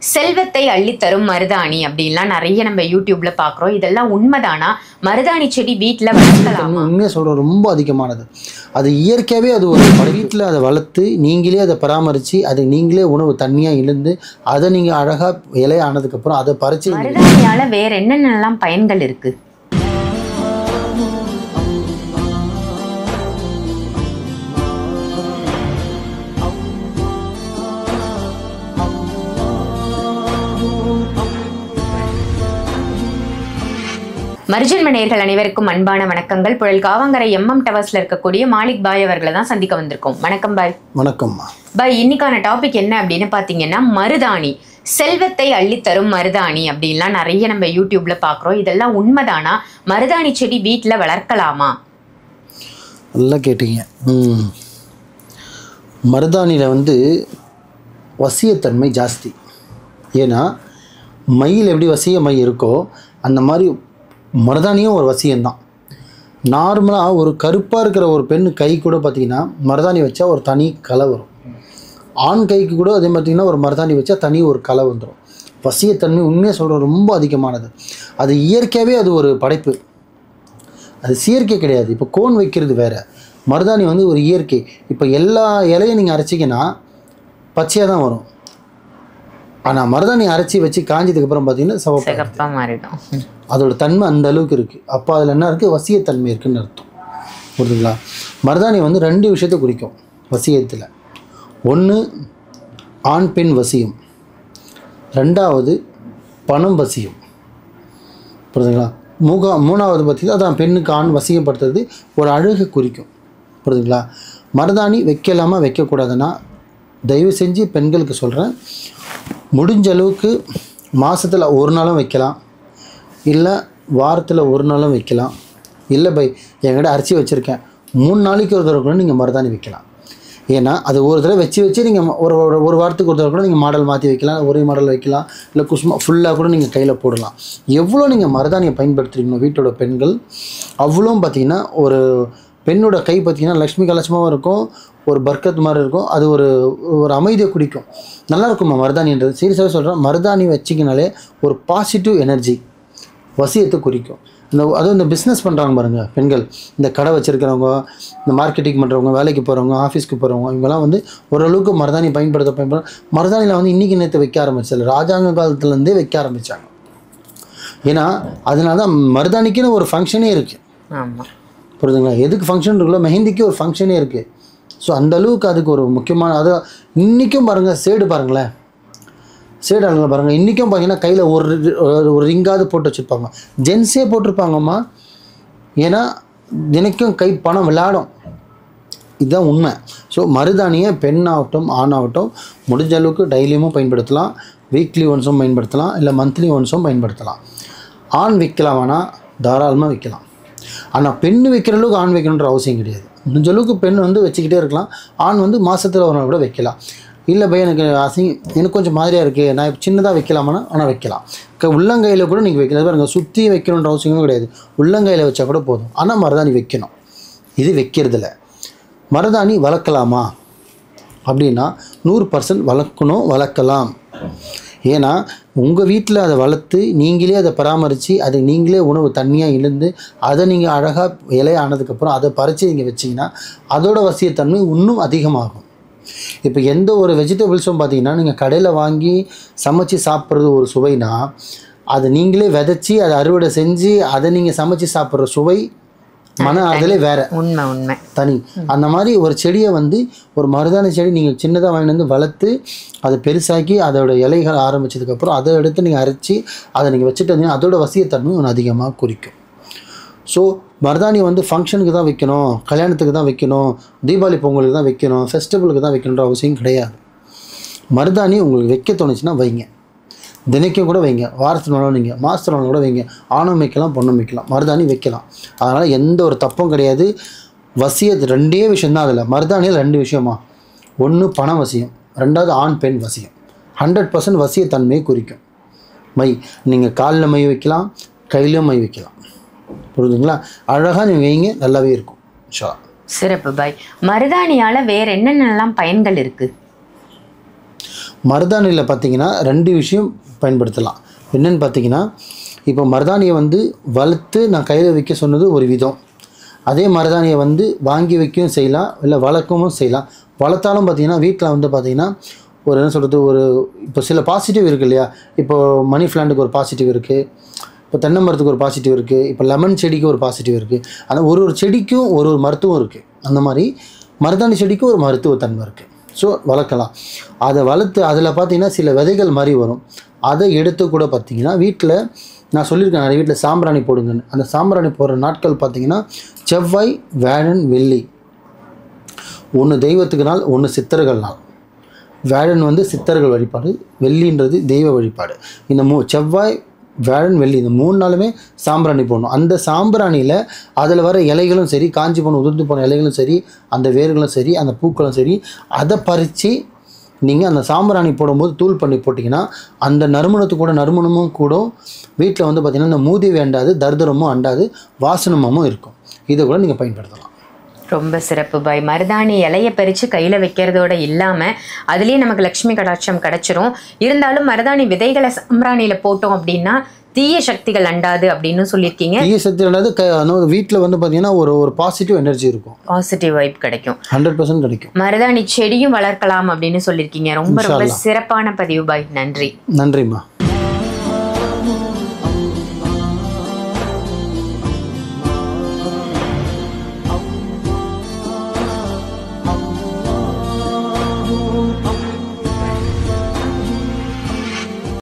செல்வத்தை அள்ளித்தரும் மருதாணி அப்படின்லாம் நிறைய நம்ம யூடியூப்ல பாக்குறோம். இதெல்லாம் உண்மைதானா? மருதாணி செடி வீட்டில் வளர்க்கலாமா? உண்மையாக சொல்கிறோம், ரொம்ப அதிகமானது. அது இயற்கையாகவே அது ஒரு வீட்டில் அதை வளர்த்து நீங்களே அதை பராமரித்து அதை நீங்களே உணவு தண்ணியாக இழுந்து அதை நீங்கள் அழகாக இலைய ஆனதுக்கப்புறம் அதை பறித்து. மருதாணியால வேற என்னென்னலாம் பயன்கள் இருக்கு? மர்ஜன்ம நேயர்கள் அனைவருக்கும் அன்பான வணக்கங்கள். புழல் காவங்கரை எம்எம் டவர்ஸ்ல இருக்கக்கூடிய மாலிக் பாய் அவர்களை தான் சந்திக்க வந்திருக்கோம். வணக்கம் பாய். வணக்கம் பாய். இன்னைக்கான டாபிக் என்ன அப்படின்னு பாத்தீங்கன்னா, மருதாணி, செல்வத்தை அள்ளித்தரும் மருதாணி அப்படின்லாம் நிறைய நம்ம யூடியூப்ல பாக்குறோம். இதெல்லாம் உண்மைதானா? மருதாணி செடி வீட்டில் வளர்க்கலாமா? நல்லா கேட்டீங்க. மருதாணியில் வசியத்தன்மை ஜாஸ்தி. ஏன்னா மயில் எப்படி வசிய மை இருக்கோ அந்த மாதிரி மருதாணியும் ஒரு வசியம்தான். நார்மலாக ஒரு கருப்பாக இருக்கிற ஒரு பெண் கை கூட பார்த்திங்கன்னா மருதாணி வச்சா ஒரு தனி கலை வரும். ஆண் கைக்கு கூட அதே பார்த்திங்கன்னா ஒரு மருதாணி வச்சா தனி ஒரு கலை வந்துடும். வசியத்தன்மை உண்மையாக சொல்கிறோம் ரொம்ப அதிகமானது. அது இயற்கையாகவே அது ஒரு படைப்பு, அது செயற்கை கிடையாது. இப்போ கோன் வைக்கிறது வேறு, மருதாணி ஒரு இயற்கை. இப்போ எல்லா இலையும் நீங்கள் அரைச்சிங்கன்னா பச்சையாக தான் வரும். ஆனால் மருதாணி அரைச்சி வச்சு காஞ்சதுக்கப்புறம் பார்த்தீங்கன்னா சிவப்பாக மாறிடும். அதோட தன்மை அந்த அளவுக்கு இருக்குது. அப்போ அதில் என்ன இருக்குது? வசியத்தன்மை இருக்குதுன்னு அர்த்தம். புரியுதுங்களா? மருதாணி ரெண்டு விஷயத்தை குறிக்கும் வசியத்தில். ஒன்று ஆண் பெண் வசியம், ரெண்டாவது பணம் வசியம். புரியுதுங்களா? மூணாவது பார்த்திங்கன்னா அதான் பெண்ணுக்கு ஆண் வசியப்படுத்துறது ஒரு அழகு குறிக்கும். புரியுதுங்களா? மருதாணி வைக்கலாமா வைக்கக்கூடாதுன்னா தயவு செஞ்சு பெண்களுக்கு சொல்கிறேன், முடிஞ்ச அளவுக்கு மாதத்தில் ஒரு நாளும் வைக்கலாம், இல்லை வாரத்தில் ஒரு நாளும் வைக்கலாம். இல்லை பை என்கிட்ட அரிசி வச்சுருக்கேன் 3 நாளைக்கு ஒரு தடவை கூட நீங்கள் மருதாணி வைக்கலாம். ஏன்னா அது ஒரு தடவை வச்சு நீங்கள் ஒரு வாரத்துக்கு ஒரு தடவை கூட நீங்கள் மாடல் மாற்றி வைக்கலாம், ஒரே மாடல் வைக்கலாம், இல்லை குஷ்மா ஃபுல்லாக கூட நீங்கள் கையில் போடலாம். எவ்வளோ நீங்கள் மருதாணியை பயன்படுத்துகிறீங்களோ வீட்டோட பெண்கள் அவ்வளோ பார்த்திங்கன்னா ஒரு பெண்ணோட கை பார்த்திங்கன்னா லக்ஷ்மி கலட்சமாகவும் இருக்கும், ஒரு பர்க்கத் மாதிரி இருக்கும். அது ஒரு அமைதியை குடிக்கும். நல்லாயிருக்குமா மருதாணின்றது? சீரியஸாகவே சொல்கிறேன். மருதாணி வச்சிங்கனாலே ஒரு பாசிட்டிவ் எனர்ஜி, வசியத்தை குறிக்கும். அதுவும் இந்த பிஸ்னஸ் பண்ணுறாங்க பாருங்கள் பெண்கள், இந்த கடை வச்சுருக்கிறவங்க, இந்த மார்க்கெட்டிங் பண்ணுறவங்க, வேலைக்கு போகிறவங்க, ஆஃபீஸ்க்கு போகிறவங்க, இவங்கெல்லாம் ஓரளவுக்கு மருதாணி பயன்படுத்த மருதாணியில் இன்றைக்கி நேற்று வைக்க ஆரம்பிச்சது, ராஜாங்க காலத்துலேருந்தே வைக்க ஆரம்பித்தாங்க. ஏன்னா அதனால தான் மருதாணிக்குன்னு ஒரு ஃபங்க்ஷனே இருக்குது. ஆமாம், புரியுதுங்களா? எதுக்கு ஃபங்க்ஷன் இருக்குல்ல, மெஹந்திக்கு ஒரு ஃபங்க்ஷனே இருக்குது. ஸோ அந்தளவுக்கு அதுக்கு ஒரு முக்கியமான, அதை இன்றைக்கும் பாருங்கள், சேடு பாருங்களேன், சேடு ஆளுங்க பாருங்கள், இன்றைக்கும் பார்த்தீங்கன்னா கையில் ஒரு ரிங்காவது போட்டு வச்சுருப்பாங்க. ஜென்ஸே போட்டிருப்பாங்கம்மா. ஏன்னா தினைக்கும் கை பணம் விளையாடும். இதுதான் உண்மை. ஸோ மருதாணியை பெண்ணாகட்டும் ஆணாகட்டும் முடிஞ்ச அளவுக்கு டெய்லியும் பயன்படுத்தலாம், வீக்லி ஒன்ஸும் பயன்படுத்தலாம், இல்லை மந்த்லி ஒன்ஸும் பயன்படுத்தலாம். ஆண் வைக்கலாமானா தாராளமாக வைக்கலாம். ஆனால் பெண் வைக்கிற அளவுக்கு ஆண் வைக்கணுன்ற அவசியம் கிடையாது. முடிஞ்ச அளவுக்கு பெண் வச்சுக்கிட்டே இருக்கலாம். ஆண் மாதத்தில் ஒரு நாள் கூட வைக்கலாம். இல்லை பை எனக்கு எனக்கு கொஞ்சம் மாதிரியாக இருக்குது, நான் சின்னதாக வைக்கலாமான்னா ஆனால் வைக்கலாம். உள்ளங்கையில் கூட நீங்கள் வைக்கலாம். பாருங்க, சுற்றி வைக்கணுன்ற அவசியமும் கிடையாது, உள்ளங்கையில் வச்சா கூட போதும். ஆனால் மருதாணி வைக்கணும். இது வைக்கிறதில்ல. மருதாணி வளர்க்கலாமா அப்படின்னா 100% வளர்க்கணும், வளர்க்கலாம். ஏன்னா உங்கள் வீட்டில் அதை வளர்த்து நீங்களே அதை பராமரித்து அதை நீங்களே உணவு தண்ணியாக இழுந்து அதை நீங்கள் அழகாக இலைய ஆனதுக்கப்புறம் அதை பறித்து நீங்கள் வச்சிங்கன்னா அதோட வசியத்தன்மை இன்னும் அதிகமாகும். இப்போ எந்த ஒரு வெஜிடபிள்ஸும் பார்த்தீங்கன்னா நீங்கள் கடையில் வாங்கி சமைச்சு சாப்பிட்றது ஒரு சுவைனா, அதை நீங்களே விதைச்சி அதை அறுவடை செஞ்சு அதை நீங்கள் சமைச்சு சாப்பிட்ற சுவை மன அதிலே வேறு, உண்மை உண்மை தனி. அந்த மாதிரி ஒரு செடியை ஒரு மருதாணி செடி நீங்கள் சின்னதாக வாங்கிட்டு வளர்த்து அதை பெருசாக்கி அதோட இலைகள் ஆரம்பித்ததுக்கப்புறம் அதை எடுத்து நீங்கள் அரைச்சி அதை நீங்கள் வச்சுட்டு வந்தீங்கன்னா அதோட வசியத்தன்மை ஒன்று அதிகமாக குறிக்கும். ஸோ மருதாணி ஃபங்க்ஷனுக்கு தான் வைக்கணும், கல்யாணத்துக்கு தான் வைக்கணும், தீபாவளி பொங்கலுக்கு தான் வைக்கணும், ஃபெஸ்டிவலுக்கு தான் வைக்கணுன்ற அவசியம் கிடையாது. மருதாணி உங்களுக்கு வைக்க தோணுச்சுன்னா வைங்க, தினைக்கும் கூட வைங்க, வாரத்தில் நாளும் நீங்கள் மாதத்தில் நாளும் கூட வைங்க. ஆணும் வைக்கலாம், பொண்ணும் வைக்கலாம், மருதாணி வைக்கலாம். அதனால் எந்த ஒரு தப்பும் கிடையாது. வசியத்து 2 விஷயந்தான். அதில் மருதாணியில் 2 விஷயமா, ஒன்று பண வசியம், ரெண்டாவது ஆண் பெண் வசியம். 100% வசியத்தன்மையை குறிக்கும். மை நீங்கள் காலில் மை வைக்கலாம், கையிலையும் மை வைக்கலாம். புரியுதுங்களா? அழகாக நீங்கள் வைங்க, நல்லாவே இருக்கும். சிறப்பு பாய். மருதாணியால் வேறு என்னென்னலாம் பயன்கள் இருக்குது? மருதாணியில் பார்த்தீங்கன்னா 2 விஷயம் பயன்படுத்தலாம். என்னென்னு பார்த்தீங்கன்னா, இப்போ மருதாணியை வந்து வளர்த்து நான் கையில் வைக்க சொன்னது ஒரு விதம். அதே மருதாணியை வந்து வாங்கி வைக்கவும் செய்யலாம், இல்லை வளர்க்கவும் செய்யலாம். வளர்த்தாலும் பார்த்தீங்கன்னா வீட்டில் வந்து பார்த்தீங்கன்னா ஒரு என்ன சொல்கிறது, ஒரு இப்போ சில பாசிட்டிவ் இருக்குது இல்லையா? இப்போது மணி பிளான்ட்டுக்கு ஒரு பாசிட்டிவ் இருக்குது, இப்போ தென்னை மரத்துக்கு ஒரு பாசிட்டிவ் இருக்குது, இப்போ லெமன் செடிக்கு ஒரு பாசிட்டிவ் இருக்குது. ஆனால் ஒரு செடிக்கும் ஒரு மருத்துவம் இருக்குது. அந்த மாதிரி மருதாணி செடிக்கும் ஒரு மருத்துவத்தன்மை இருக்குது. ஸோ வளர்க்கலாம். அதை வளர்த்து அதில் பார்த்தீங்கன்னா சில விதைகள் மாதிரி வரும். அதை எடுத்து கூட பார்த்தீங்கன்னா வீட்டில் நான் சொல்லியிருக்கேன், நிறைய வீட்டில் சாம்பிராணி போடுங்கன்னு. அந்த சாம்பிராணி போடுற நாட்கள் பார்த்தீங்கன்னா செவ்வாய், வியாழன், வெள்ளி. ஒன்று தெய்வத்துக்கு நாள், ஒன்று சித்தர்கள் நாள். வியாழன் வந்து சித்தர்கள் வழிபாடு, வெள்ளின்றது தெய்வ வழிபாடு. இந்த செவ்வாய், வியாழன், வெள்ளி இந்த 3 நாளுமே சாம்பிராணி போடணும். அந்த சாம்பிராணியில் அதில் வர இலைகளும் சரி, காஞ்சி போன உதிர்ந்து போன இலைகளும் சரி, அந்த வேர்களும் சரி, அந்த பூக்களும் சரி, அதை பறித்து நீங்கள் அந்த சாம்பிராணி போடும்போது தூள் பண்ணி போட்டிங்கன்னா அந்த நறுமணமும் கூட வீட்டில் வந்து பார்த்திங்கன்னா இந்த மூதி வேண்டாது, தர்தரமும் அண்டாது, வாசனமும் இருக்கும். இதை கூட நீங்கள் பயன்படுத்தலாம். ரொம்ப சிறப்பு பாய். மருதாணி இலையை பறித்து கையில் வைக்கிறதோட இல்லாமல் அதுலேயே நமக்கு லக்ஷ்மி கடாட்சம் கிடச்சிரும். இருந்தாலும் மருதாணி விதைகளை சாம்பிராணியில் போட்டோம் அப்படின்னா தீய சக்திகள் அண்டாது அப்படின்னு சொல்லியிருக்கீங்க. தீய சக்தி அண்டாது. வீட்டில் வந்து பார்த்தீங்கன்னா ஒரு பாசிட்டிவ் எனர்ஜி இருக்கும், பாசிட்டிவ் வைப் கிடைக்கும், 100% கிடைக்கும். மருதாணி செடியும் வளர்க்கலாம் அப்படின்னு சொல்லியிருக்கீங்க. ரொம்ப ரொம்ப சிறப்பான பதிவு பாய். நன்றி. நன்றிம்மா.